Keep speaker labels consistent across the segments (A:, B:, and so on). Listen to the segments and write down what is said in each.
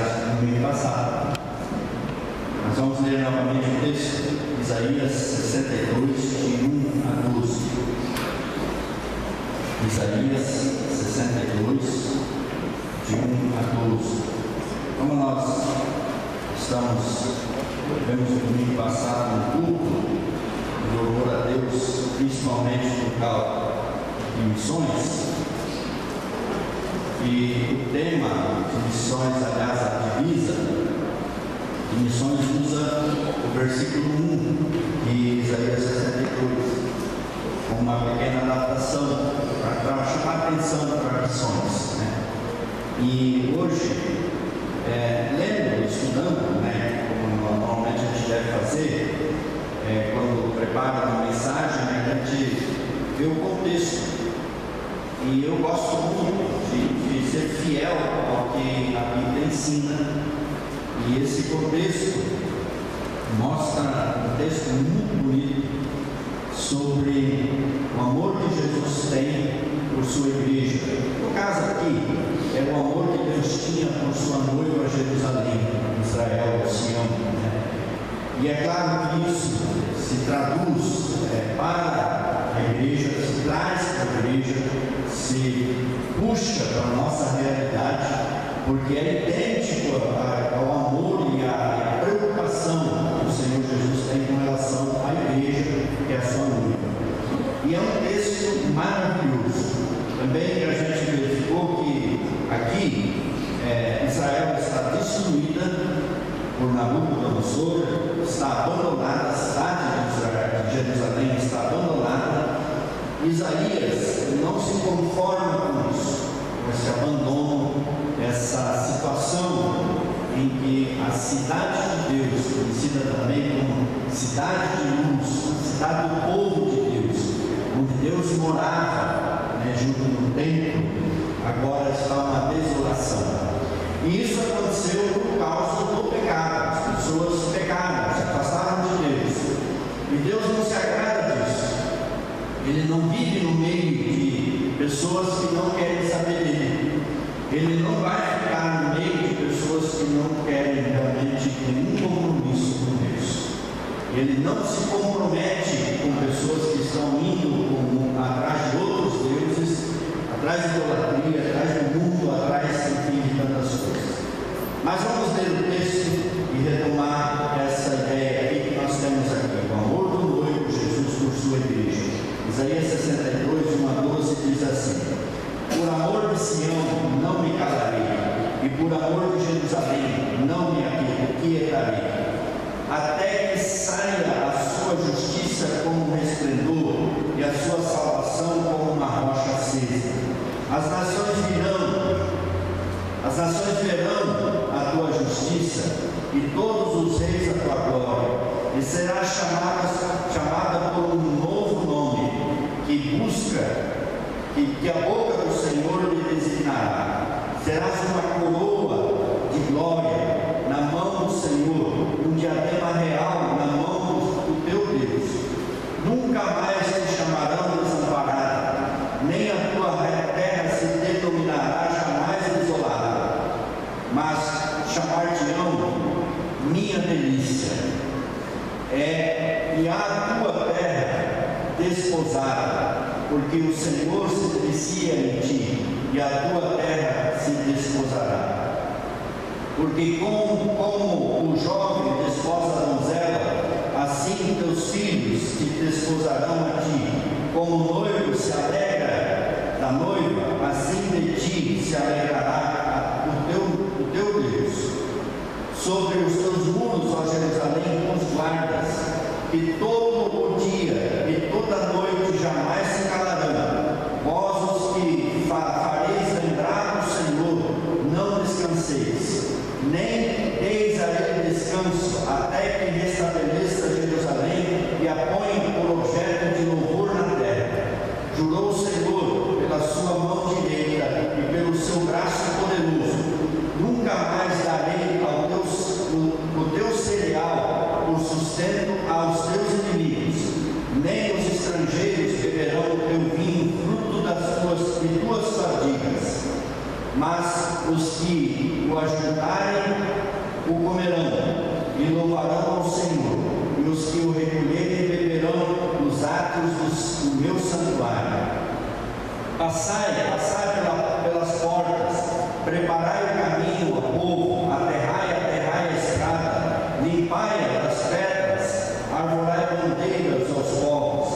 A: mensagem no domingo passado. Nós vamos ler novamente o texto, Isaías 62, de 1 a 12. Isaías 62, de 1 a 12. Como nós vemos no domingo passado um culto de louvor a Deus, principalmente no local de missões, e o tema de missões, aliás, a divisa de missões usa o versículo 1 de Isaías 62, com uma pequena adaptação para chamar a atenção para missões, né? E hoje, lendo, estudando, né, como normalmente a gente deve fazer, quando prepara uma mensagem, a gente vê o contexto. E eu gosto muito de ser fiel ao que a Bíblia ensina. E esse contexto mostra um texto muito bonito sobre o amor que Jesus tem por sua igreja. No caso aqui, é o amor que Deus tinha por sua noiva Jerusalém, Israel, Sião, né? E é claro que isso se traduz para a igreja, se traz para a igreja, se puxa para a nossa realidade, porque é idêntico ao amor e à preocupação que o Senhor Jesus tem com relação à igreja, que é a sua noiva. E é um texto maravilhoso. Também a gente verificou que aqui Israel está destruída por Nabucodonosor, está abandonada, a cidade de Jerusalém está abandonada. Isaías não se conforma com isso, com esse abandono, essa situação em que a cidade de Deus, conhecida também como cidade de luz, cidade do povo de Deus, onde Deus morava, né, junto no templo, agora está uma desolação. E isso aconteceu por causa do pecado. As pessoas pecaram, se afastaram de Deus. E Deus não se agrada disso. Ele não vive no meio de pessoas que não querem saber dele. Ele não vai ficar no meio de pessoas que não querem realmente nenhum compromisso com Deus. Ele não se compromete com pessoas que estão indo atrás de outros deuses, atrás de idolatria, atrás do mundo, atrás, enfim, de tantas coisas. Mas vamos ler o texto e retomar essa ideia aqui que nós temos aqui, o amor do noivo Jesus por sua igreja. Isaías 62, 1 a 12 diz assim: por amor de Sião não me calarei, e por amor de Jerusalém não me aquietarei, até que saia a sua justiça como um resplendor e a sua salvação como uma rocha acesa. As nações verão a tua justiça e todos os reis a tua glória, e será chamada por um novo nome que busca, que a boca do Senhor lhe designará. Serás uma coroa de glória na mão do Senhor, um diadema real na mão do teu Deus. Nunca mais te chamarão desamparada, nem a tua terra se denominará jamais desolada, mas chamar-te-ão minha delícia. E a tua terra desposada, porque o Senhor se delicia em ti, e a tua terra se desposará. Porque como o jovem desposa a donzela, assim teus filhos se desposarão a ti. Como o noivo se alegra da noiva, assim de ti se alegrará o teu Deus. Sobre os teus muros, ó Jerusalém, os guardas, que todo o dia e toda a noite jamais se calarão. Vós os que fareis lembrar do Senhor, não descanseis, nem deis a ele descanso, até que restabeleça Jerusalém e a ponha por objeto de louvor na terra. Jurou o Senhor pela sua mão direita e pelo seu braço poderoso: nunca mais darei o teu cereal por sustento aos teus inimigos, nem os estrangeiros beberão o teu vinho, fruto de tuas fadigas. mas os que o ajuntarem o comerão e louvarão ao Senhor, e os que o recolherem beberão nos átrios do meu santuário. Passai pelas portas, preparai o caminho ao povo, aterrai a estrada, limpai-a das pedras, arvorai bandeiras aos povos.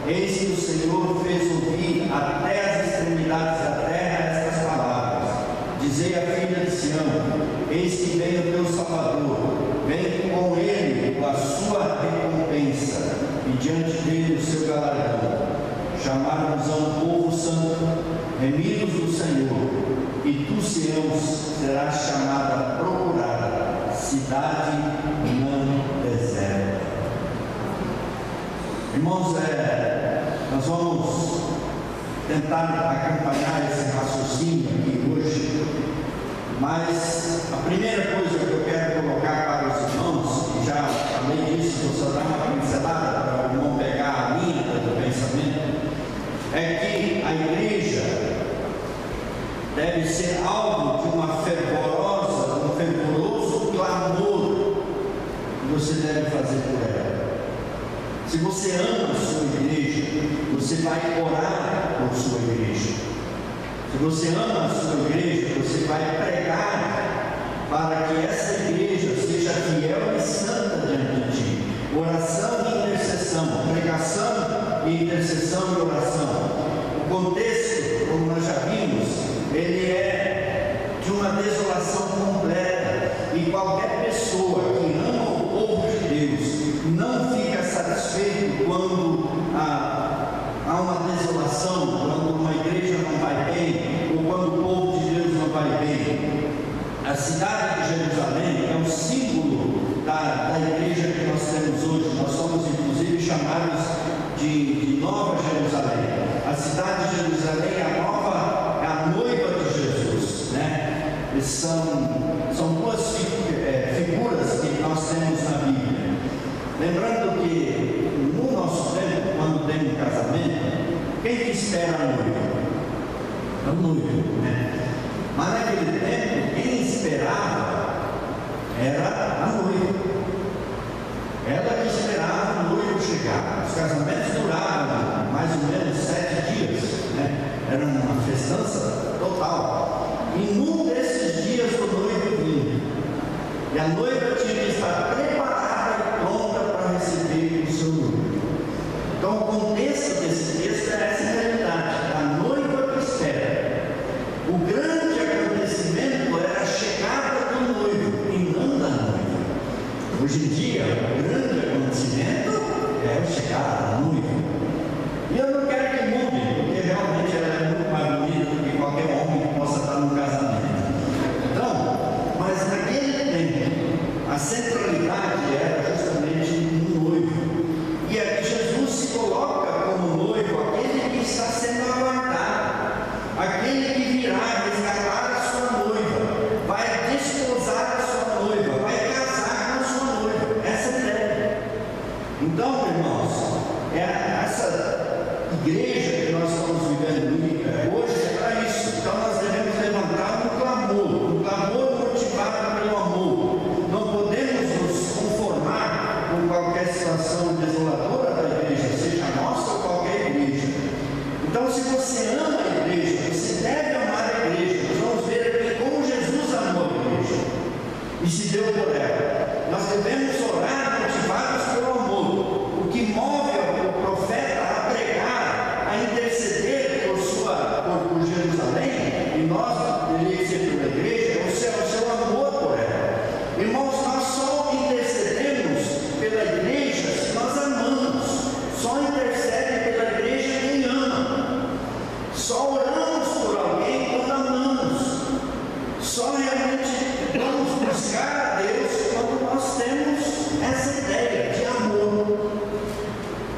A: Eis que o Senhor fez ouvir até as extremidades da terra estas palavras. Dizei à filha de Sião: eis que vem o teu Salvador, vem com ele a sua recompensa, e diante dele o seu galardão. Chamaram-nos a um povo santo, remidos do Senhor, e tu, Sião, serás chamada procurada, cidade não deserta. Irmãos, nós vamos tentar acompanhar esse raciocínio aqui hoje, mas a primeira coisa que eu quero colocar para os irmãos, e já falei disso, vou só dar uma pincelada para o irmão pegar a linha do pensamento, é que a igreja deve ser alvo de um fervoroso clamor que você deve fazer por ela. Se você ama a sua igreja, você vai orar por sua igreja. Se você ama a sua igreja, você vai pregar para que essa igreja seja fiel e santa diante de ti. Oração e intercessão, pregação e intercessão e oração. O contexto, como nós já vimos, ele é de uma desolação completa, e qualquer pessoa que ama o povo de Deus não fica satisfeito quando há uma desolação, quando uma igreja não vai bem, ou quando o povo de Deus não vai bem. A cidade de Jerusalém é um símbolo da igreja que nós temos hoje. Nós somos inclusive chamados de Nova Jerusalém. A cidade de Jerusalém é a noiva de Jesus, né? São duas figuras que nós temos na Bíblia. Lembrando que no nosso tempo, quando tem um casamento, quem que espera a noiva? É o noivo, né? Mas naquele tempo, quem esperava era a noiva. Ela que esperava o noivo chegar. Os casamentos duravam mais ou menos 7 dias, né? Era uma festança total. E num desses dias o noivo vinha. E a noiva tinha que estar preparada e pronta para receber o seu noivo. Então o contexto desse texto é essa realidade. A noiva que espera. O grande acontecimento era a chegada do noivo e não da noiva. Hoje em dia, o grande acontecimento é a chegada da noiva. E eu não quero que mude, porque realmente ela é muito mais bonita do que qualquer homem que possa estar no casamento. Então, mas naquele tempo, a centralidade era justamente no noivo. E aqui Jesus se coloca como noivo, aquele que está sendo aguardado, aquele que virá resgatar a sua noiva, vai desposar a sua noiva, vai casar com a sua noiva. Essa é a ideia. Então, irmãos, essa igreja que nós estamos vivendo hoje é para isso. Então nós devemos levantar um clamor motivado pelo amor. Não podemos nos conformar com qualquer situação desoladora da igreja, seja nossa ou qualquer igreja. Então, se você ama a igreja, você deve amar a igreja. Nós vamos ver aqui como Jesus amou a igreja e se deu por ela. Nós devemos orar motivados pelo amor. O que move o profeta a pregar, a interceder por Jerusalém, e nós deveríamos ser pela igreja, é o seu amor por ela. Irmãos, nós só intercedemos pela igreja se nós amamos. Só intercede pela igreja quem ama. Só oramos por alguém quando amamos. Só realmente vamos buscar a Deus quando nós temos essa ideia de amor.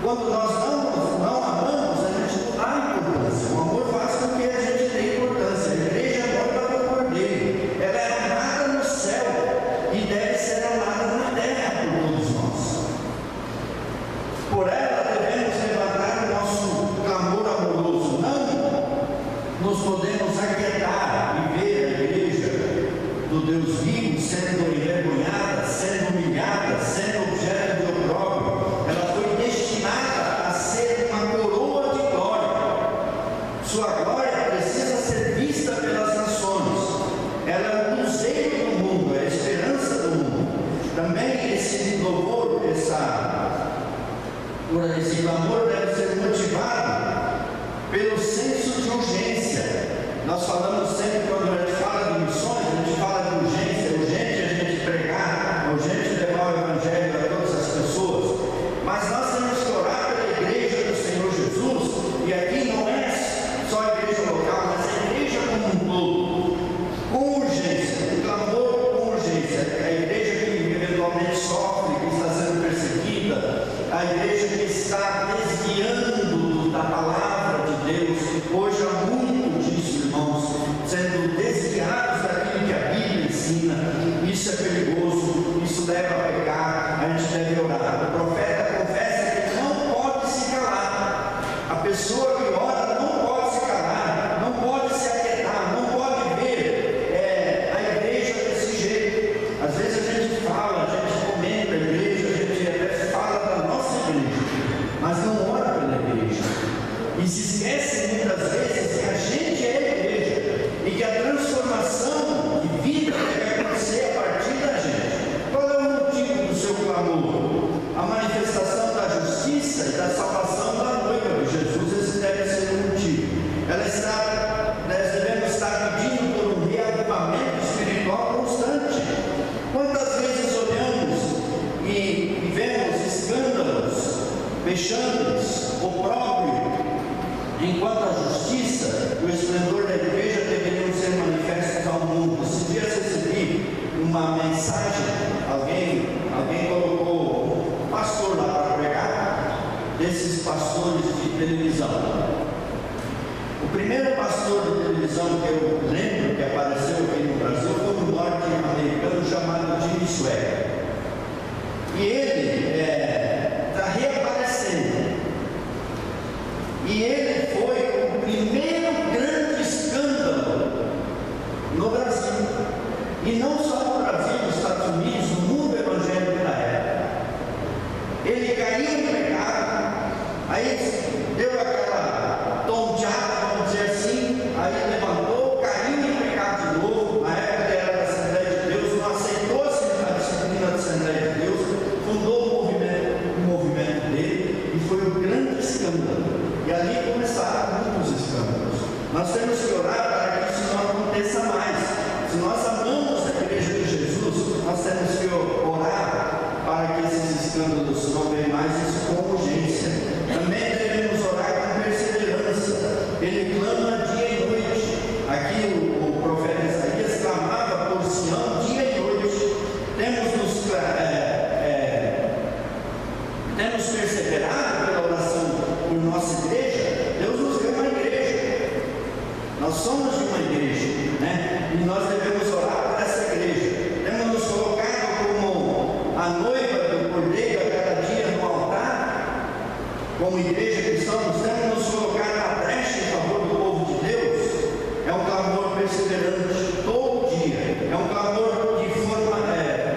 A: Quando nós não amamos, a gente não dá importância. O amor faz com que a gente tenha importância. A igreja é amada pelo Cordeiro. Ela é amada no céu e deve ser amada na terra por todos nós. Por ela devemos levantar o nosso clamor amoroso. Não nos podemos aquietar e ver do Deus vivo, sendo envergonhada, sendo humilhada, sendo objeto de opróbrio. Ela foi destinada a ser uma coroa de glória. Sua glória precisa ser vista pelas nações. Ela é o luzeiro do mundo, é a esperança do mundo. Também esse louvor, esse clamor deve ser motivado pelo senso de urgência. Nós falamos sempre, quando a gente fala de missões, a gente fala de urgência. É urgente a gente pregar, é urgente levar o Evangelho a todas as pessoas. Mas nós temos que orar pela igreja do Senhor Jesus, e aqui não é só a igreja local, mas a igreja como um todo, com urgência, um clamor com urgência. A igreja que eventualmente sofre, que está sendo perseguida, a igreja que está desviando da palavra de Deus. Hoje há muito disso, irmãos, sendo desviados daquilo que a Bíblia ensina. Isso é perigoso, isso leva a pecar. A gente deve orar. O profeta confessa que não pode se calar. A pessoa que ora não pode se calar, não pode se aquietar, não pode ver a igreja desse jeito. Às vezes a gente fala, a gente comenta a igreja, a gente até fala da nossa igreja, mas não ora pela igreja. E se esquece muitas vezes que a gente é a igreja e que a transformação de vida deve acontecer a partir da gente. Qual é o motivo do seu clamor? A manifestação da justiça e da salvação da noiva de Jesus. Esse deve ser o motivo. Nós devemos estar pedindo por um reavivamento espiritual constante. Quantas vezes olhamos e vemos escândalos, vexames, opróbrio, enquanto a justiça e o esplendor da igreja deveriam ser manifestos ao mundo. Esses dias recebi uma mensagem, alguém colocou um pastor lá para pregar, desses pastores de televisão. O primeiro pastor de televisão que eu lembro que apareceu aqui no Brasil foi um norte-americano chamado Jimmy Swaggart. E ele está reaparecendo. E ele foi o primeiro grande escândalo no Brasil. E não só no Brasil, nos Estados Unidos, no mundo evangélico da época. Ele caiu no pecado, aí deu aquela tonteada, vamos dizer assim, aí levantou, caiu no pecado de novo. Na época ele era da Assembleia de Deus, não aceitou a disciplina da Assembleia de Deus, fundou o movimento dele, e foi um grande escândalo. E ali começaram muitos escândalos. Nós temos que orar para que isso não aconteça mais. Se nós amamos a igreja de Jesus, nós temos que orar para que esses escândalos não venham mais, isso com urgência. Também devemos orar com perseverança. Ele clama dia e noite. Aqui o profeta Isaías clamava por Sião dia e noite. Temos perseverado pela oração por nossa igreja. Deus nos deu uma igreja. Nós somos de uma igreja, né? E nós devemos orar por essa igreja. Temos nos colocado como a noiva do Cordeiro a cada dia no altar, como igreja que somos. Temos nos colocado na brecha em favor do povo de Deus. É um clamor perseverante todo dia. É um clamor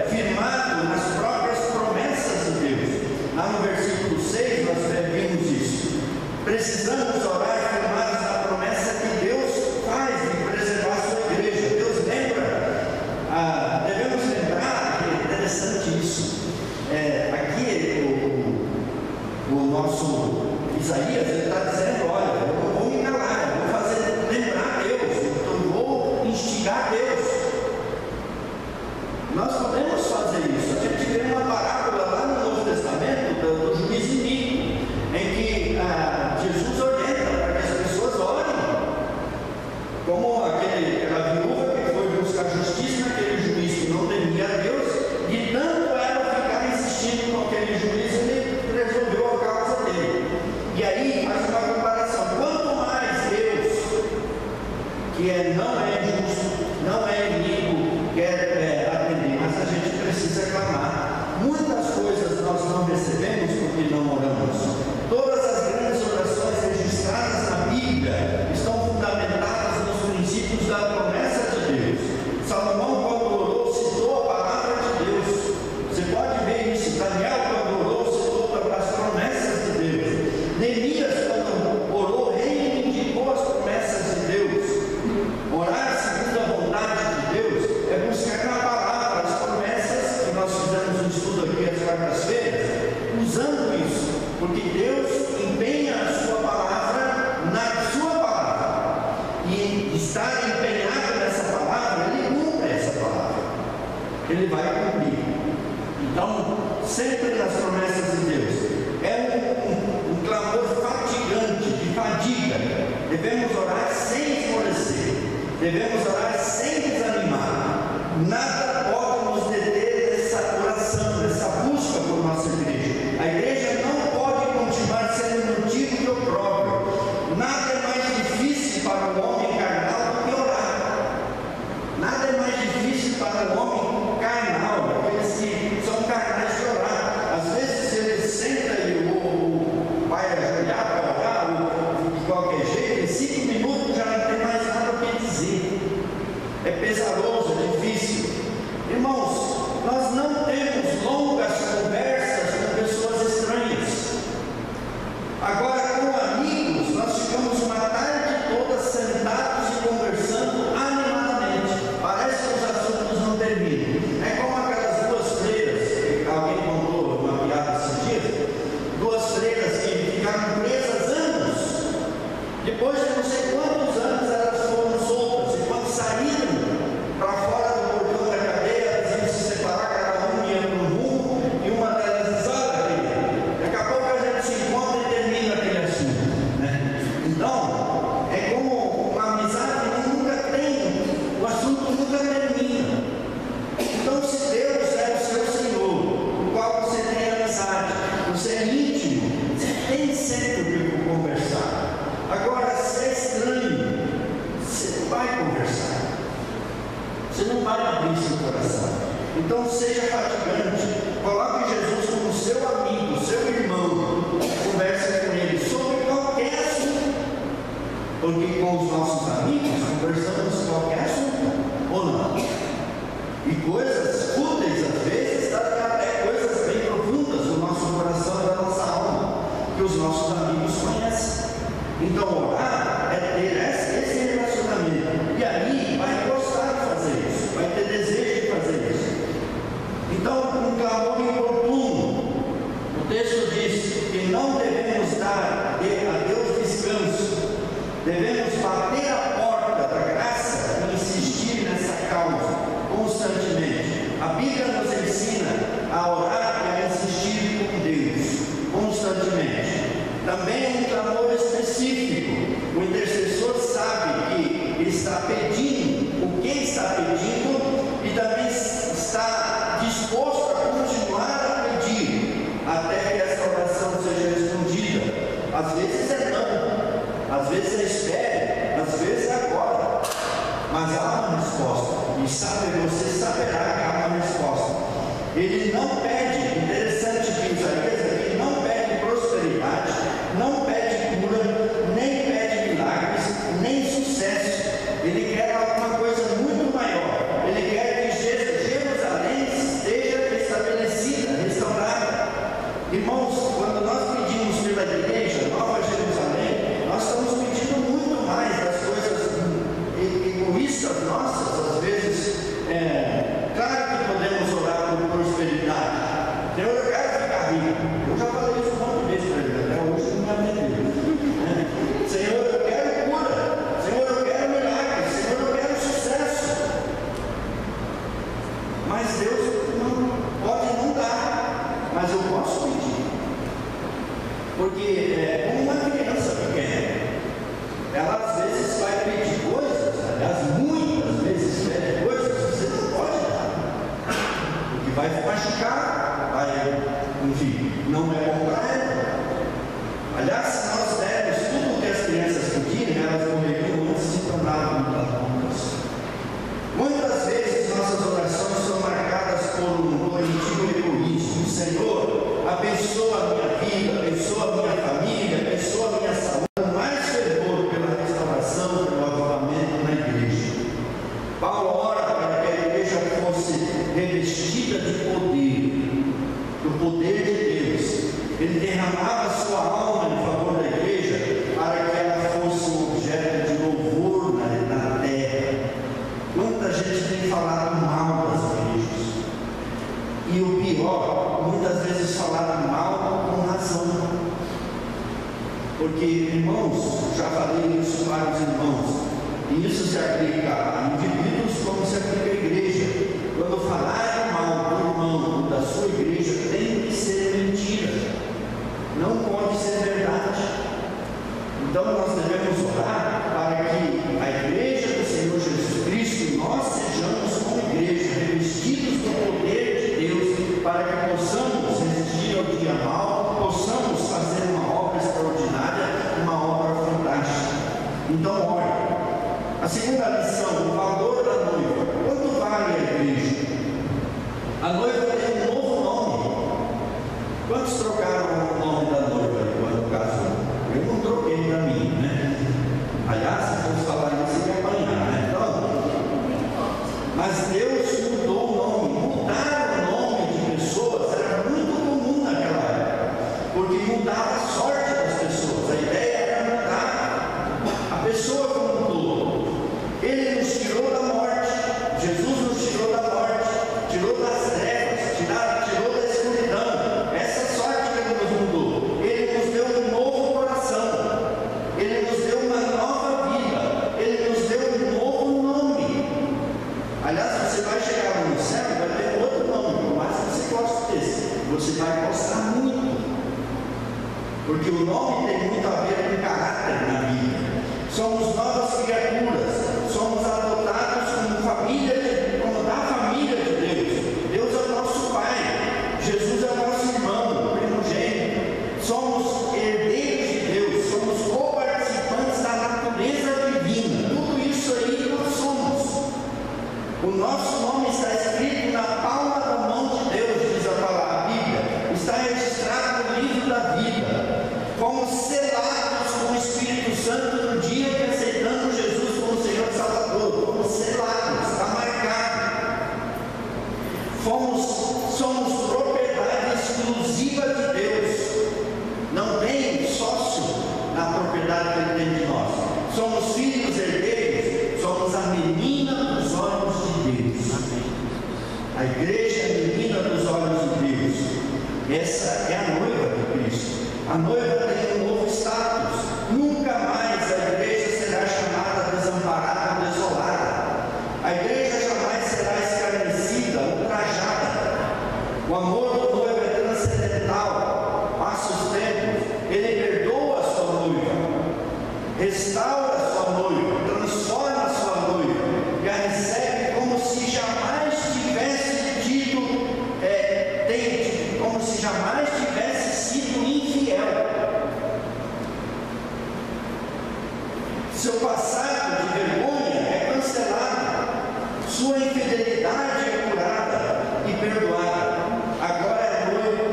A: firmado nas próprias promessas de Deus. Lá no versículo 6 nós vimos isso. Precisamos orar firmados na promessa que Deus faz de preservar a sua igreja. Deus lembra, devemos lembrar, que é interessante isso. Aqui o nosso Isaías está dizendo: olha, eu não vou me calar, eu vou fazer lembrar Deus, eu vou instigar Deus. Nós podemos fazer isso. A gente vê uma parábola lá no Novo Testamento do juiz iníquo, em que Jesus orienta para que as pessoas orem, como aquela viúva que foi buscar justiça naquele juiz que não temia a Deus, e tanto ela ficar insistindo com aquele juiz, ele resolveu a causa dele. E aí faz uma comparação: quanto mais Deus, que não é justo, não é iníquo, quer atender, mas a gente precisa clamar. Muitas coisas nós não recebemos porque não oramos. Todas as grandes orações registradas na Bíblia estão fundamentadas nos princípios da promessa de Deus. Salomão, quando Ele vai cumprir. Então, sempre nas promessas de Deus, é um clamor fatigante, de fadiga. Devemos orar sem esmorecer, devemos orar sem desanimar. Nada pode nos deter dessa oração, dessa busca por nossa igreja. A igreja não pode continuar sendo motivo de opróbrio. Nada é mais difícil para o homem carnal do que orar. Nada é mais difícil para o homem carnal, aqueles que são carnais de orar. Às vezes ele senta e vai ajoelhar para orar, de qualquer jeito, em 5 minutos já não tem mais nada para dizer. É pesaroso, é difícil. Irmãos, nós não temos longas conversas com pessoas estranhas. Agora, com amigos, nós ficamos uma tarde toda sentados e conversando animadamente. Parece que os assuntos não terminam. É como aquelas duas freiras, que alguém contou uma piada esses dias, duas freiras que ficaram presas anos. Depois de não sei quantos anos elas foram soltas, e quando saíram para fora do portão da cadeia, elas iam se separar, cada uma ia para um rumo, e uma delas diz: olha, daqui a pouco a gente se encontra e termina aquele assunto, né? Então, é como uma amizade que nunca tem, o assunto nunca termina. Então, se Deus é o seu Senhor, o qual você tem amizade, você é íntimo, você tem sempre o que conversar. Agora, se é estranho, você não vai conversar, você não vai abrir seu coração. Então, seja fatigante, coloque Jesus como seu amigo, seu irmão, converse com ele sobre qualquer assunto, porque com os nossos amigos conversamos qualquer assunto, ou não? E coisas fúteis às vezes, até coisas bem profundas do nosso coração e da nossa alma, que os nossos amigos conhecem. Então, orar é ter esse relacionamento, e aí vai gostar de fazer isso, vai ter desejo de fazer isso. Então, um clamor importuno. O texto diz que não devemos dar a Deus descanso, devemos bater a porta da graça e insistir nessa causa constantemente. A Bíblia nos ensina a orar e a insistir com Deus constantemente. Também é um clamor específico. O intercessor sabe que ele está pedindo o que está pedindo e também está disposto a continuar a pedir até que essa oração seja respondida. Às vezes é não, às vezes é espere, às vezes é agora, mas há uma resposta, e você saberá que há uma resposta. Ele não pede, interessante que Isaías aqui não pede prosperidade, não pede cura, nem pede milagres, nem sucesso. Ele quer alguma coisa muito maior. Ele quer que Jerusalém esteja estabelecida, restaurada. Irmãos, quando nós pedimos pela igreja, Nova Jerusalém, nós estamos pedindo muito mais das coisas egoístas nossas, às vezes. Claro que podemos orar por prosperidade. Senhor, eu quero ficar rico. Eu já falei isso um monte de vezes para ele, até hoje não me atendeu. Senhor, eu quero cura. Senhor, eu quero milagres. Senhor, eu quero sucesso. Mas Deus pode não dar, mas eu posso pedir. Porque é como uma criança pequena. Ela às vezes vai pedir coisas, aliás, muitas vezes pede coisas que você não pode dar, porque vai machucar, enfim, não é bom para ela. Aliás, se nós dermos tudo o que as crianças pedirem, elas morreriam antes de se tornar adultas. Muitas vezes nossas orações são marcadas por um antigo egoísmo. Senhor, abençoa a minha vida, abençoa a minha família, abençoa a minha saúde. Paulo ora para que a igreja fosse revestida de poder, do poder de Deus. Ele derramava sua alma em favor da igreja para que ela fosse um objeto de louvor na terra. Quanta gente tem falado mal das igrejas, e o pior, muitas vezes falado mal com razão, porque, irmãos, já falei isso para os irmãos, e isso se aplica a indivíduos como se aplica à igreja. Quando falarem mal Segunda lição, o valor da noiva. Quanto vale a igreja? A noiva tem um novo nome. Quantos trocaram o nome da noiva quando casou? Eu não troquei para mim, né? Aliás, se fosse falar isso, ia apanhar, né? Mas Deus mudou o nome. Mudar o nome de pessoas era muito comum naquela época, porque mudava a sorte das pessoas. A ideia era mudar a pessoa como um todo. Ele nos tirou da morte. Jesus nos tirou da morte, tirou das trevas, tirou da escuridão. Essa sorte que Ele nos mudou. Ele nos deu um novo coração. Ele nos deu uma nova vida. Ele nos deu um novo nome. Aliás, você vai chegar no céu e vai ter outro nome, por mais que você goste desse. Você vai gostar muito. Porque o nome tem muito a ver com caráter na vida. Somos novas criaturas. Somos adotados como família, como da família de Deus. Deus é o nosso Pai. Jesus é o nosso irmão, primogênito. Somos herdeiros de Deus. Somos co-participantes da natureza divina. Tudo isso aí nós somos. O nosso nome está escrito na palma da mão de Deus, diz a palavra, a Bíblia. Está registrado no livro da vida. Fomos selados com o Espírito Santo no dia que aceitamos Jesus como Senhor e Salvador. Fomos selados, está marcado. Somos propriedade exclusiva de Deus. Não tem sócio na propriedade que Ele tem de nós. Somos filhos herdeiros, somos a menina dos olhos de Deus. A igreja é a menina dos olhos de Deus. Essa é a noiva de Cristo. A noiva tem um novo status. Nunca mais a igreja será chamada desamparada ou desolada. A igreja jamais será escarnecida, ultrajada. O amor do noivo é transcendental, passa os tempos. Ele perdoa a sua noiva, restaura a sua noiva, transforma a sua noiva e a recebe como se jamais tivesse tido, como se jamais tivesse sido infiel. Seu passado de vergonha é cancelado, sua infidelidade é curada e perdoada. Agora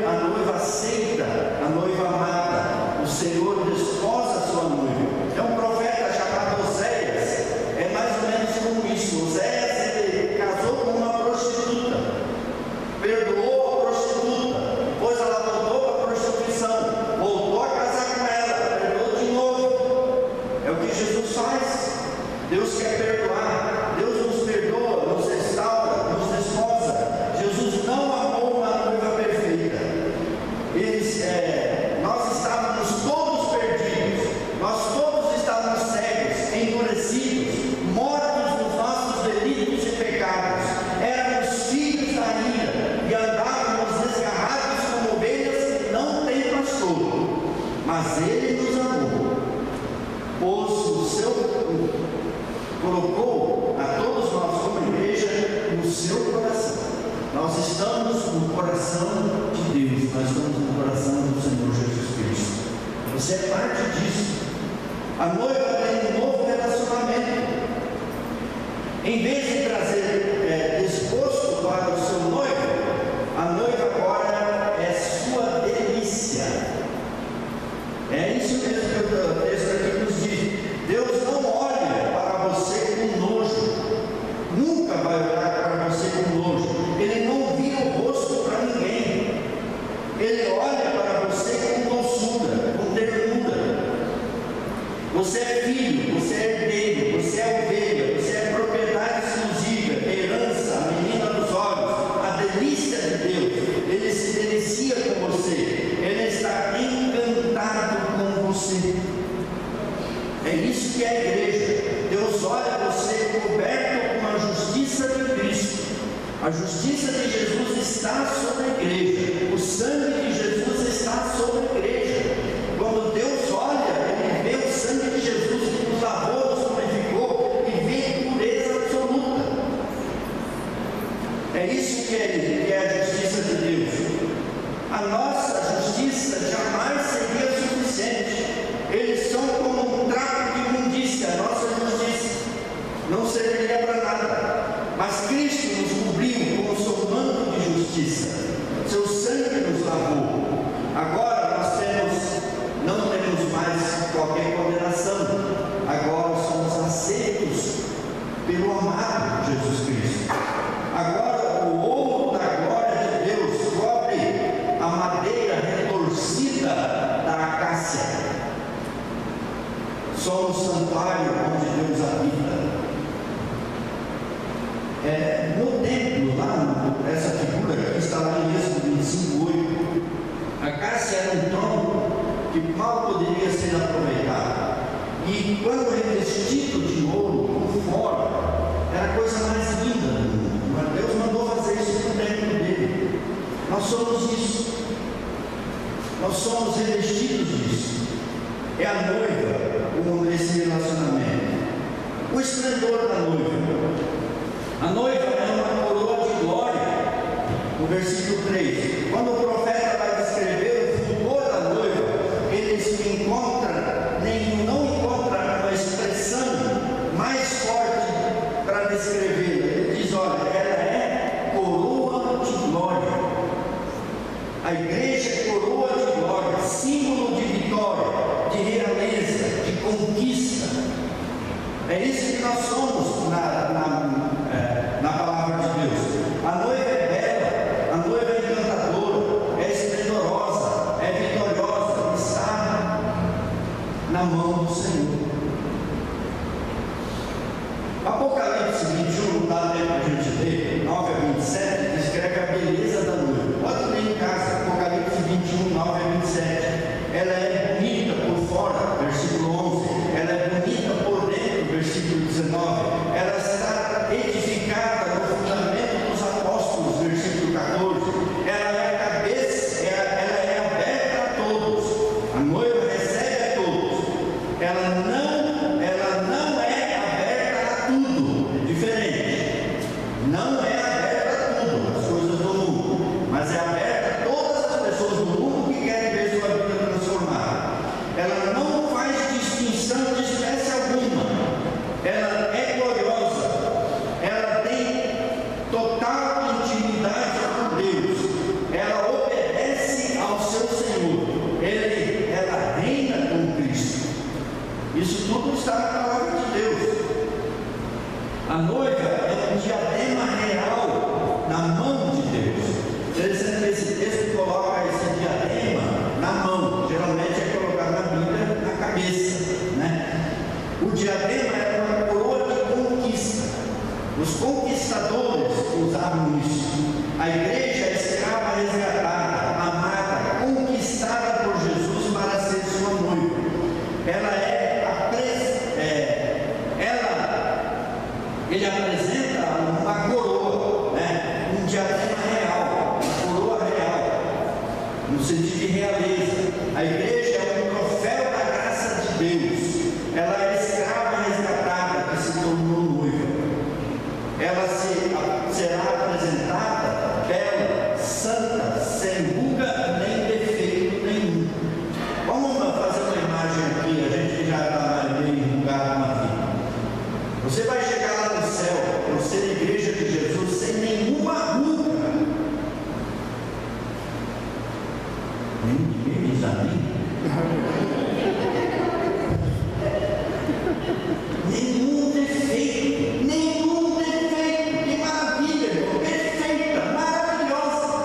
A: a noiva aceita, a noiva amada. O Senhor desposa a sua noiva. É um profeta chamado Oséias, é mais ou menos como isso. Oséias, ele casou com uma prostituta, perdoou a prostituta, depois ela voltou para a prostituição, voltou a casar com ela, perdoou de novo. É o que Jesus faz. Deus quer perdoar, Deus nos perdoa, nos restaura, nos desposa. Jesus não amou uma noiva perfeita. Nós estávamos todos perdidos, nós todos estávamos cegos, endurecidos, mortos nos nossos delitos e pecados. Éramos filhos da ira e andávamos desgarrados como ovelhas que não têm pastor. Mas Ele nos amou, colocou a todos nós como igreja no seu coração. Nós estamos no coração de Deus, nós estamos no coração do Senhor Jesus Cristo. Você é parte disso. A noiva tem um novo relacionamento. Em vez de trazer desgosto para o seu noivo, a noiva agora é sua delícia. É isso mesmo que o texto aqui nos diz. Deus não olha para você com nojo, nunca vai olhar para você com nojo. Ele não vira o rosto para ninguém. Ele olha para você com doçura, com ternura. Você é filho, você é herdeiro, você é ovelha, você é propriedade exclusiva, herança, a menina dos olhos, a delícia de Deus. Ele se delicia com você, Ele está encantado com você. É isso que é a igreja. Deus olha você coberto com a justiça de Cristo. A justiça de Jesus está sobre a igreja. O sangue de Jesus está sobre a igreja. Quando Deus olha, Ele vê o sangue de Jesus que nos lavou, nos purificou e vê pureza absoluta. É isso que é a justiça de Deus. A nossa justiça jamais seria suficiente. Eles são como um trapo de imundícia, a nossa justiça. Não serviria para nada. Mas Cristo nos cobriu com o seu manto de justiça, seu sangue nos lavou. Agora não temos mais qualquer condenação. Agora somos aceitos pelo amado Jesus Cristo. Agora o ouro da glória de Deus cobre a madeira retorcida da acácia. Somos o santuário onde Deus habita. No templo, lá, essa figura que está lá em Êxodo 25:8, a acácia era um tronco que mal poderia ser aproveitado. E quando revestido de ouro por fora, era a coisa mais linda do mundo. Mas Deus mandou fazer isso no templo dele. Nós somos isso. Nós somos revestidos disso. É a noiva, esse relacionamento. O esplendor da noiva. A noiva é uma coroa de glória. No versículo 3. Quando o profeta vai descrever o fulgor da noiva, ele não encontra uma expressão mais forte para descrevê-la. Ele diz: olha, ela é coroa de glória. A igreja é coroa de glória, símbolo de vitória, de realeza, de conquista. É isso que nós somos na palavra de Deus. A noiva é bela, a noiva é encantadora, é esplendorosa, é vitoriosa, está na mão do Senhor. Apocalipse 21, não dá tempo para a gente ler, 9 a 27, descreve a beleza da noiva. Pode ler em casa, Apocalipse 21, 9 a 27. Ela é bonita por fora, versículo 11. Ela é bonita por dentro, versículo 19. Ela está edificada no fundamento dos apóstolos, versículo 14. Ela é a cabeça, ela é aberta a todos. A noiva recebe a todos. Ela não é aberta a tudo. É diferente. Não é aberta a tudo, as coisas do mundo, mas é aberta a todas as pessoas do mundo que querem ver sua vida transformada. Ela não faz distinção de espécie alguma. Ela é gloriosa. Ela tem total intimidade com Deus. Ela obedece ao seu Senhor. Ela reina com Cristo. Isso tudo está na palavra de Deus. A noiva é um diadema real na mão de Deus. Interessante que esse texto coloca esse diadema na mão. Geralmente é colocado na Bíblia na cabeça, né? O diadema é uma coroa de conquista. Os conquistadores usavam isso. A igreja é escrava resgatada, amada, conquistada por Jesus para ser sua noiva. Ele apresenta uma coroa, né? Um diadema real, uma coroa real, no sentido de realeza. A igreja é um troféu da graça de Deus. Ela é escrava resgatada que se tornou noiva. Ela será apresentada bela, santa, sem ruga nem defeito nenhum. Vamos fazer uma imagem aqui, a gente já está meio enrugado na vida. Você vai chegar lá no céu, por ser a igreja de Jesus, sem nenhuma ruga. Ninguém diz amém? Nenhum defeito, que maravilha, irmão, perfeita, maravilhosa.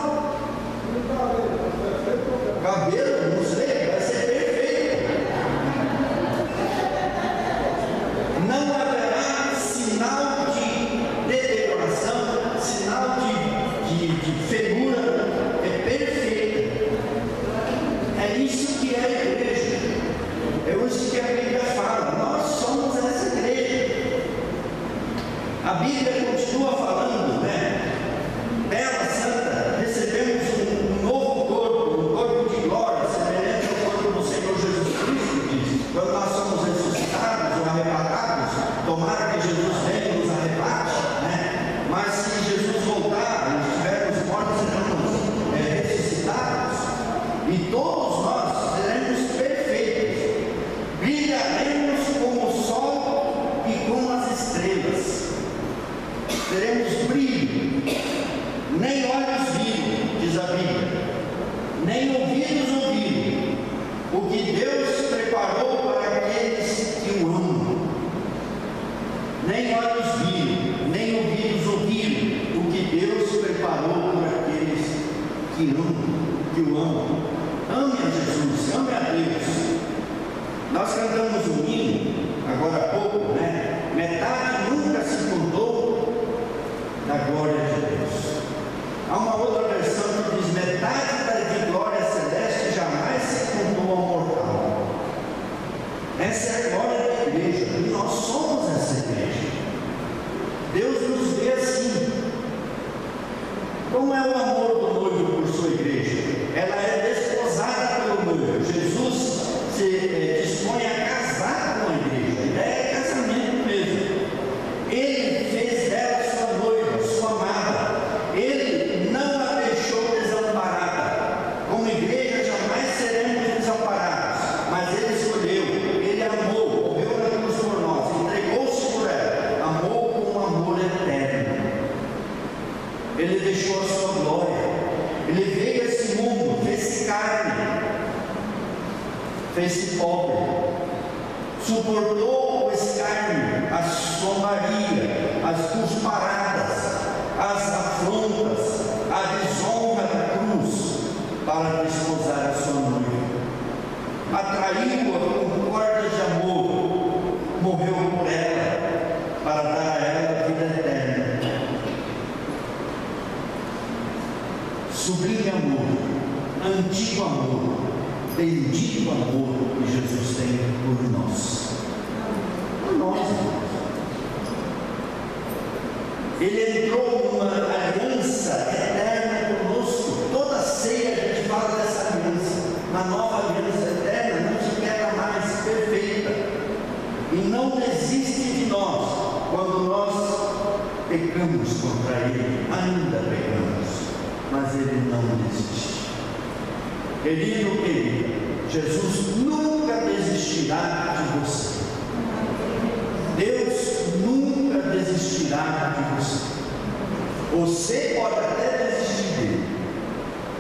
A: Cabelo, não sei, vai ser perfeito. Não haverá sinal de deterioração, sinal de feiura, é perfeita. É isso que é a igreja. É isso que a Bíblia fala. Nós somos essa igreja. A Bíblia continua falando, né? Bela, santa, recebemos um novo corpo, um corpo de glória, semelhante ao corpo do Senhor Jesus Cristo, diz. Quando nós somos ressuscitados ou arrebatados, tomara que Jesus venha e nos arrebate, né? Mas se Jesus voltar e estivermos mortos, seremos ressuscitados, e todos nós seremos perfeitos, brilharemos como o sol e como as estrelas. teremos brilho, nem olhos viram, diz a Bíblia, nem ouvidos ouviram, o que Deus preparou para aqueles que o amam. Nem olhos viram, nem ouvidos ouviram, o que Deus preparou para aqueles que o amam. Ame a Jesus, ame a Deus. Nós cantamos um hino, agora há pouco, né? Metade nunca se contou da glória de Deus. Há uma outra versão que diz: metade da glória celeste jamais se contou ao mortal. Essa é a glória da igreja, e nós somos essa igreja. Deus nos vê assim. Como é o amor do noivo por sua igreja? Ela é desposada pelo noivo. Jesus se dispõe a casar com a igreja. A ideia é casamento mesmo. Ele fez dela sua noiva, sua amada. Ele não a deixou desamparada. Como igreja jamais seremos desamparados, mas Ele escolheu, Ele amou, morreu na cruz por nós, entregou-se por ela, amou com um amor eterno. Ele deixou a sua glória. Ele veio a esse mundo, fez-se carne, fez-se pobre, suportou o escárnio, a zombaria, as cusparadas, as afrontas, a desonra da cruz, para desposar a sua noiva. Atraiu-a com cordas de amor, morreu por ela, para dar a ela a vida eterna. Sublime amor, antigo amor, bendito amor que Jesus tem por nós. Por nós, irmãos. Ele entrou numa aliança eterna conosco. Toda ceia a gente fala dessa aliança. Uma nova aliança eterna não se quebra mais, perfeita. E não desiste de nós quando nós pecamos contra Ele. Ainda pecamos, mas Ele não desiste. Querido, querida, Jesus nunca desistirá de você. Deus nunca desistirá de você. Você pode até desistir dele,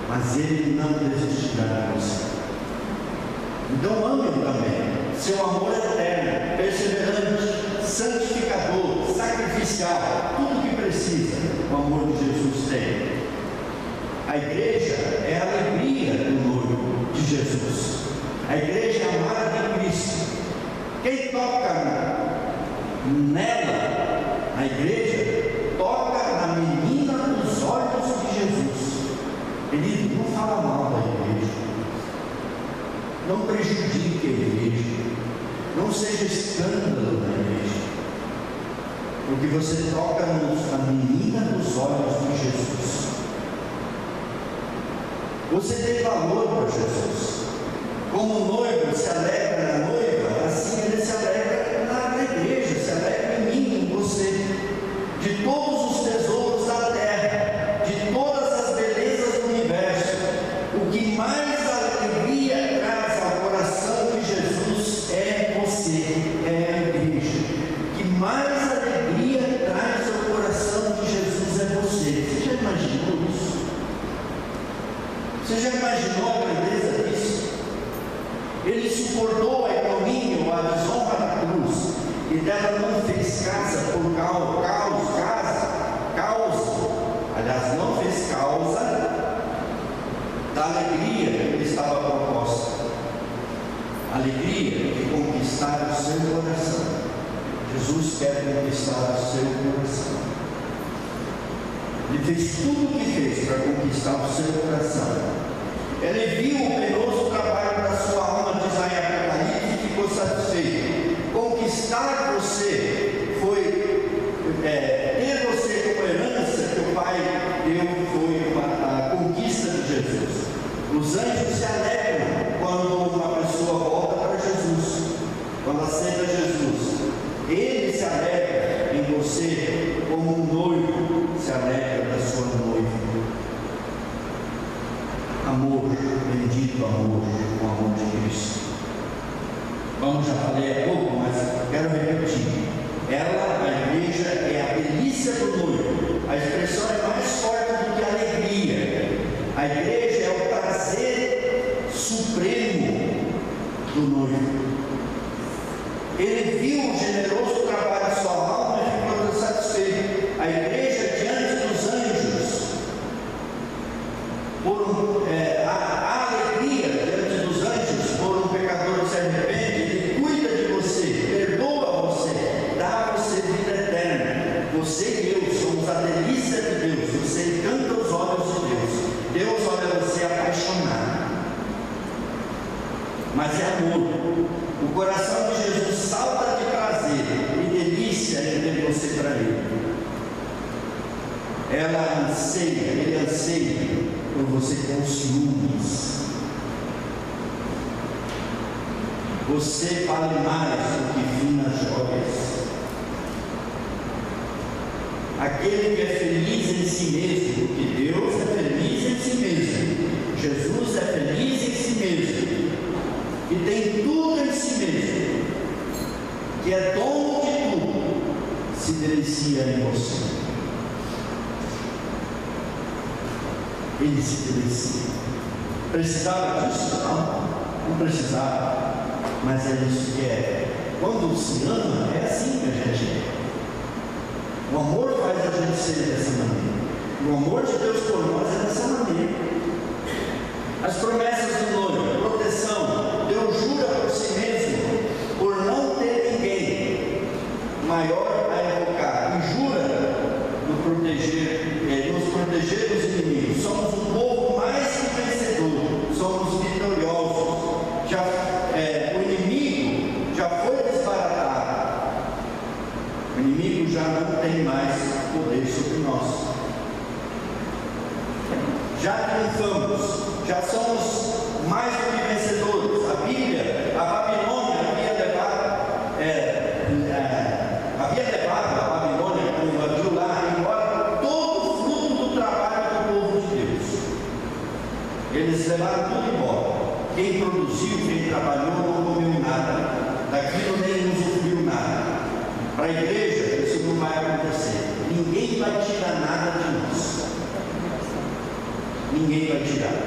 A: mas Ele não desistirá de você. Então ame também. Seu amor é eterno, perseverante, santificador, sacrificial, tudo que precisa, o amor de Jesus tem. A igreja é a alegria do noivo de Jesus. A igreja é a amada de Cristo. Quem toca nela, na igreja, toca na menina dos olhos de Jesus. Ele não fala mal da igreja, não prejudique a igreja, não seja escândalo da igreja, porque você toca na menina dos olhos de Jesus. Você tem valor para Jesus. Como o noivo se alegra na noiva, assim ele se alegra na igreja, se alegra em mim, em você. De todos os tesouros da terra, de todas as belezas do universo, o que mais alegria traz ao coração de Jesus é você, é a igreja. O que mais alegria traz ao coração de Jesus é você. Você já imaginou isso? Você já imaginou a grandeza disso? Ele suportou a ignomínia, a desonra da cruz, e dela não fez causa por causa, aliás, não fez causa da alegria que lhe estava proposta, alegria de conquistar o seu coração. Jesus quer conquistar o seu coração. Ele fez tudo o que fez para conquistar o seu coração. Ele viu o penoso trabalho da sua alma, diz aí Apocalipse, e ficou satisfeito. Conquistar você foi ter você como herança que o Pai deu, foi a conquista de Jesus. Os anjos se alegram quando uma pessoa volta para Jesus, quando aceita Jesus. Ele se alegra em você como um noivo se alegra da sua noiva. Amor, bendito amor, o amor de Cristo. Como já falei há pouco, mas quero repetir. Ela, a igreja, é a delícia do noivo. Ele viu o generoso trabalho de sua alma e ficou satisfeito. A igreja, diante dos anjos, a alegria diante dos anjos, por um pecador que se arrepende, ele cuida de você, perdoa você, dá a você vida eterna. Você e eu somos a delícia de Deus, você encanta os olhos de Deus. Deus olha você apaixonado, mas é amor. O coração de Jesus salta de prazer e delícia em ter você para Ele. Ela anseia, ele anseia por você com ciúmes. Você vale mais do que finas joias. Aquele que é feliz em si mesmo, porque Deus é feliz em si mesmo, Jesus é feliz em si mesmo, que tem tudo em si mesmo, que é dono de tudo, se delicia em você. Ele se delicia. Precisava disso? Não precisava, mas é isso que é. Quando se ama, é assim que a gente é. O amor faz a gente ser dessa maneira. O amor de Deus por nós é dessa maneira. As promessas do noivo, proteção. Deus jura por si mesmo, por não ter ninguém maior a evocar, e jura nos proteger dos inimigos. Somos um povo mais que vencedor, somos vitoriosos. O inimigo já foi desbaratado. O inimigo já não tem mais poder sobre nós. Já triunfamos, já somos mais do que vencedores. A Bíblia, a Babilônia havia levado a Babilônia, como invadiu lá, embora todo o fruto do trabalho do povo de Deus. Eles levaram tudo embora. Quem produziu, quem trabalhou, não comeu nada, daquilo nem usufruiu nada. Para a igreja, isso não vai acontecer. Ninguém vai tirar nada de nós. Ninguém vai tirar.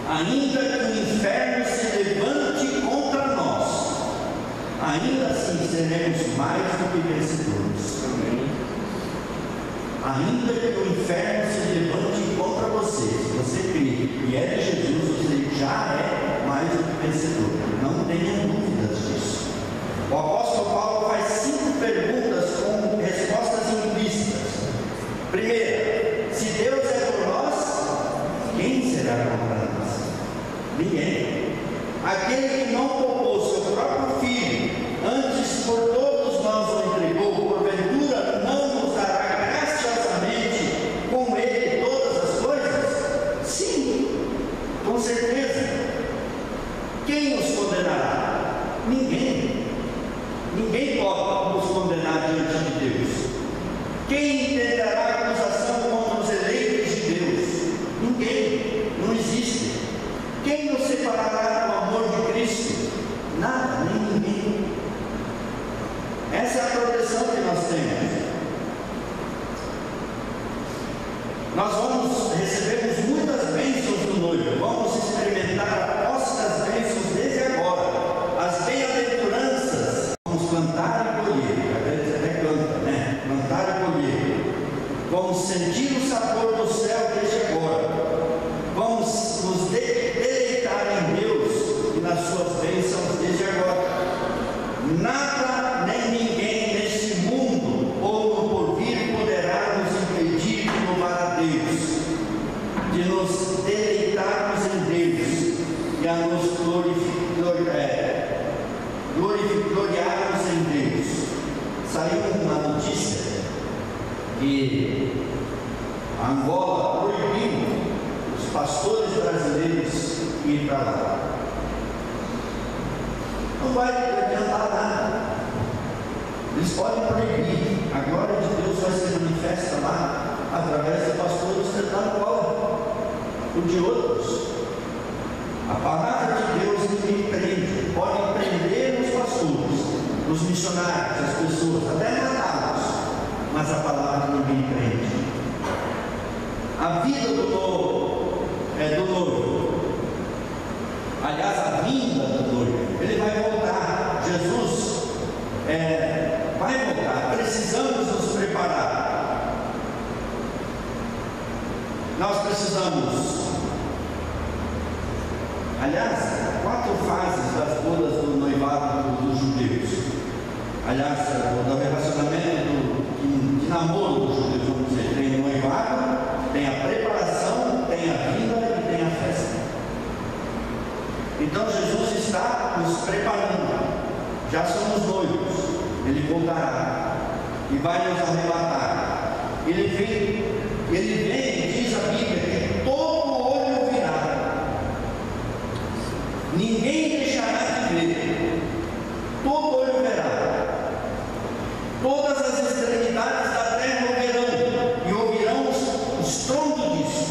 A: Ainda que o inferno se levante contra nós, ainda assim seremos mais do que vencedores. Ainda que o inferno se levante contra você, se você crê e é de Jesus, você já é mais do que vencedor. Não tenha dúvidas disso. O apóstolo Paulo faz 5 perguntas com respostas implícitas. Primeira, se Deus é por nós, quem será contra nós? Ninguém. Aquele que não poupou seu próprio filho, antes por todos nós o entregou, porventura não nos dará graciosamente com ele todas as coisas? Sim, com certeza. Quem nos condenará? Ninguém. Ninguém pode nos condenar diante de Deus. Quem intentará acusação contra os eleitos de Deus? Ninguém. Não existe. Quem nos separará do amor de Cristo? Nada, nem ninguém. Essa é a proteção que nós temos. Nós recebemos muitas bênçãos do noivo. Vamos experimentar a posse das bênçãos desde agora. As bem-aventuranças. Vamos plantar e colher. Até canta, né? Plantar e colher. Vamos sentir o sabor do céu desde agora. Vamos nos deleitar em Deus e nas suas bênçãos desde agora. Nada nem ninguém neste mundo ou no porvir poderá nos impedir de louvar a Deus, de nos deleitarmos em Deus e a nos gloriarmos em Deus. Saiu uma notícia que a Angola proibiu os pastores brasileiros ir para lá. Não vai adiantar nada. Eles podem proibir. A glória de Deus vai ser manifesta lá através de pastores tentando ou de outros. A palavra de Deus ninguém prende. Podem prender os pastores, os missionários, as pessoas, até matá-los, mas a palavra ninguém prende. A vida do noivo é do noivo. Aliás, a vinda do noivo, ele vai voltar. vai voltar. Precisamos nos preparar. Nós precisamos, aliás, 4 fases das bodas do noivado dos judeus. Aliás, do relacionamento de namoro dos judeus, vamos dizer. Tem o noivado, tem a preparação, tem a vinda e tem a festa. Então Jesus está nos preparando. Já somos noivos. Ele voltará e vai nos arrebatar. Ele vem, diz a Bíblia, que todo olho virá. Ninguém deixará de ver. Todo olho verá. Todas as extremidades da terra ouvirão, e ouvirão o estrondo disso.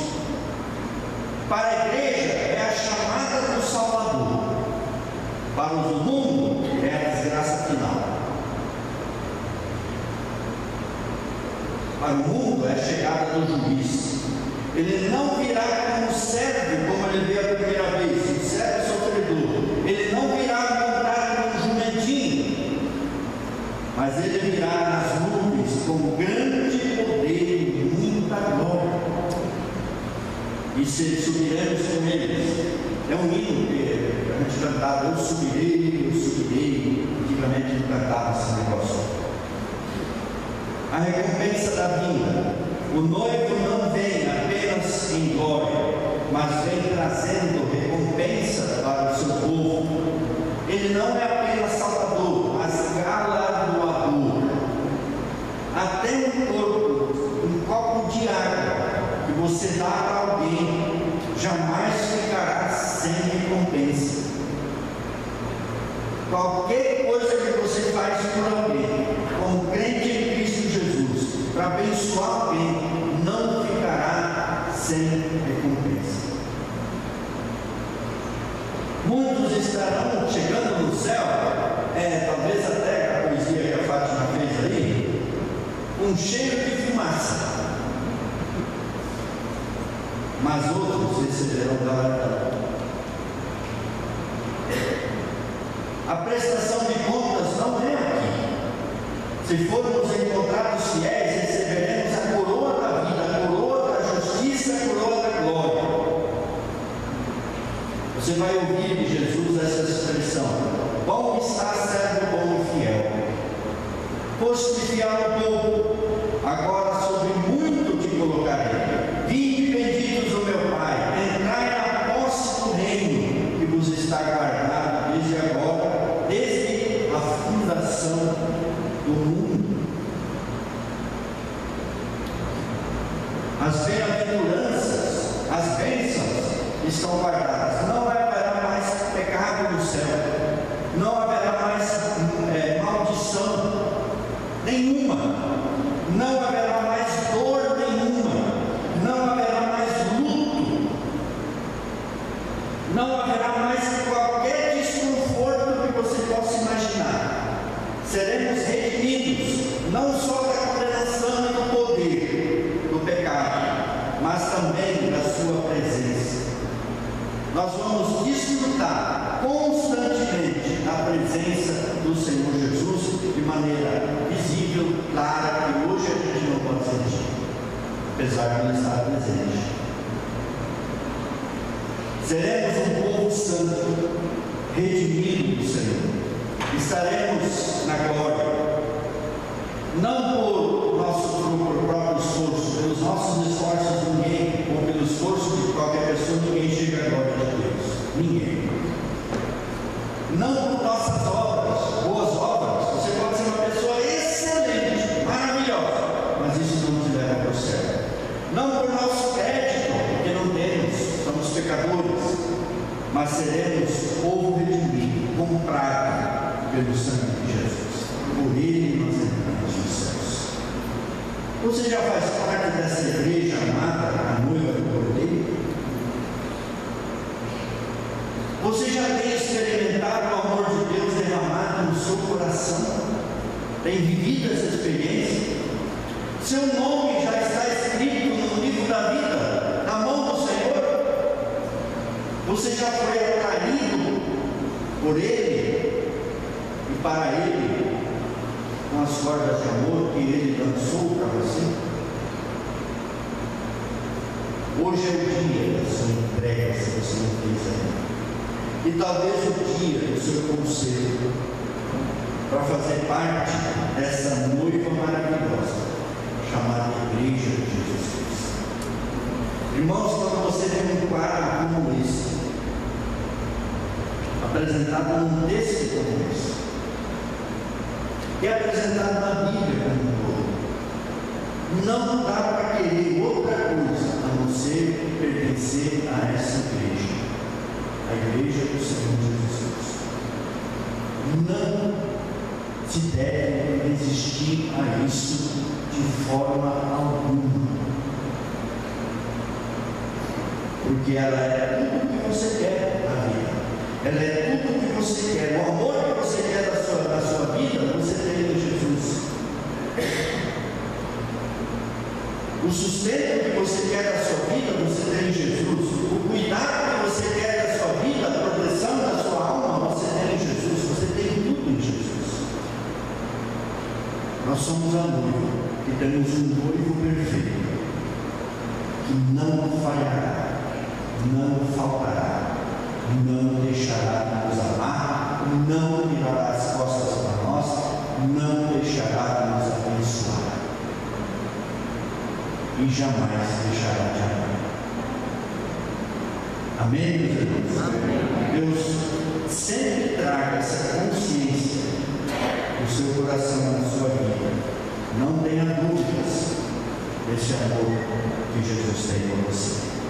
A: Para a igreja é a chamada do Salvador. Para o mundo é a desgraça final. Para o mundo é a chegada do juiz. Ele não virá como servo, como ele veio a primeira vez, um servo sofredor. Ele não virá montado como um jumentinho, mas ele virá nas nuvens com grande poder e muita glória. E se subiremos com eles. É um hino que a gente cantava, eu subirei. Antigamente não cantava esse negócio. A recompensa da vinda. O noivo não vem apenas em glória, mas vem trazendo recompensa para o seu povo. Ele não é apenas salvador, mas galardoador. Até um copo de água que você dá para alguém jamais ficará sem recompensa. Qualquer coisa que você faz por alguém, como crente em Cristo Jesus, para abençoar alguém, não ficará sem recompensa. Muitos estarão chegando no céu, talvez até a poesia que a Fátima fez aí, com cheiro de fumaça. Mas outros receberão galardão. A prestação de contas não é aqui. Se formos encontrados fiéis, receberemos a coroa da vida, a coroa da justiça, a coroa da glória. Você vai ouvir de Jesus essa expressão: bom está, servo bom e fiel. Foste fiel no pouco, agora sobre muito te colocarei. Vinde benditos do meu Pai, entrai na posse do reino que vos está guardado desde agora, desde a fundação do mundo. As bem-aventuranças, as bênçãos estão guardadas. Não haverá mais pecado no céu, não haverá mais maldição nenhuma, não haverá mais dor nenhuma, não haverá mais luto, não haverá mais qualquer desconforto que você possa imaginar. Seremos redimidos, não só da condenação e do poder do pecado, mas também da sua presença. Nós vamos desfrutar constantemente da presença do Senhor Jesus de maneira visível, clara, que hoje a gente não pode sentir, apesar de ele estar presente. Seremos um povo santo, redimido do Senhor. Estaremos na glória, não por nosso próprio esforço, pelos nossos esforços ninguém, ou pelo esforço de qualquer pessoa, ninguém chega à glória de Deus. Ninguém. Não por nossas obras, boas obras. Você pode ser uma pessoa excelente, maravilhosa, mas isso não te leva para o céu. Não por nosso crédito, porque não temos, somos pecadores, mas seremos povo redimido, comprado pelo sangue de Jesus. Por ele nós entramos nos céus. Você já faz parte dessa igreja amada, a noiva do Cordeiro? Você já tem experimentado o amor de Deus derramado no seu coração? Tem vivido essa experiência? Seu nome já está escrito no livro da vida, na mão do Senhor? Você já foi atraído por Ele e para Ele com as cordas de amor que Ele lançou para você? Hoje é o dia da sua entrega, se você não fez ainda. E talvez o dia do seu conselho para fazer parte dessa noiva maravilhosa chamada Igreja de Jesus Cristo. Irmãos, quando você tem um quadro como esse, apresentado num texto como esse, e apresentado na Bíblia como um todo, não dá para querer outra coisa a não ser pertencer a essa igreja, a igreja do Senhor Jesus Cristo. Não se deve resistir a isso de forma alguma, porque ela é tudo o que você quer na vida, ela é tudo o que você quer, o amor que você quer da sua vida, você tem em Jesus. O sustento que você quer da sua vida, você tem em Jesus. O cuidado que você quer da sua vida, a proteção da sua alma, você tem em Jesus. Você tem tudo em Jesus. Nós somos a noiva, que temos um noivo perfeito, que não falhará, não faltará, não deixará de nos amar, não virará as costas para nós, não deixará de nos abençoar e jamais deixará de amar. Amém, meus irmãos? Amém. Deus sempre traga essa consciência no seu coração, na sua vida. Não tenha dúvidas desse amor que Jesus tem por você.